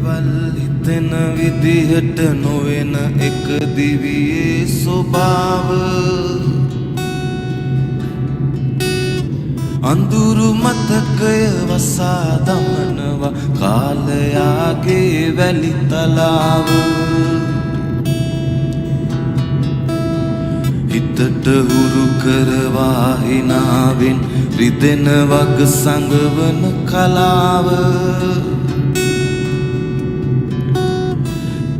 දේවල් හිතෙන විදිහට නොවෙන එක දිවියේ ස්වභාව අඳුරු මතකය වසා දමනවා කාලයාගේ වැලි තලාව හිතට හුරු කරවා හිනාවෙන් රිදෙන වග සංගවන කලාව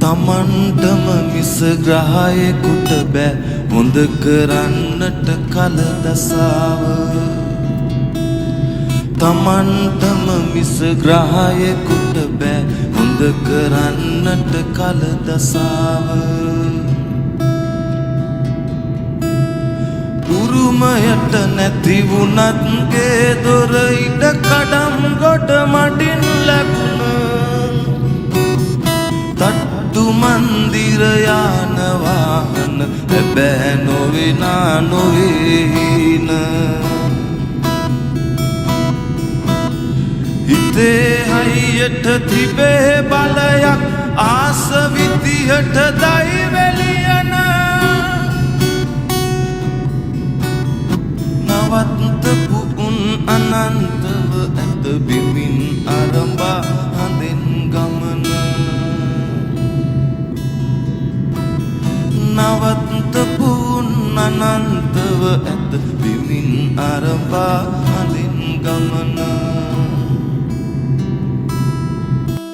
තමන්ටම මිස ග්‍රහයෙකුට බෑ හොඳ කරන්නට කල දසාව තමන්ටම මිස ග්‍රහයෙකුට බෑ හොඳ කරන්නට කල දසාව උරුමයට නැති වුණත් ගේ දොර ඉඩ කඩම් ගොඩ මඩින් ලැබුණ තට්ටු මන්දිර යාන වාහන හැබෑ නොවෙනා නොවේහින හිතේ හයියට තිබේ බලයක් ආස විදිහට දයිවැලියන නවත්තපු උන් අනන්තව ඇත බිමින් අරඹා හඳෙන් ගමන නවත්තපු උන් අනන්තව ඇත බිමින් අරඹා හඳෙන් ගමන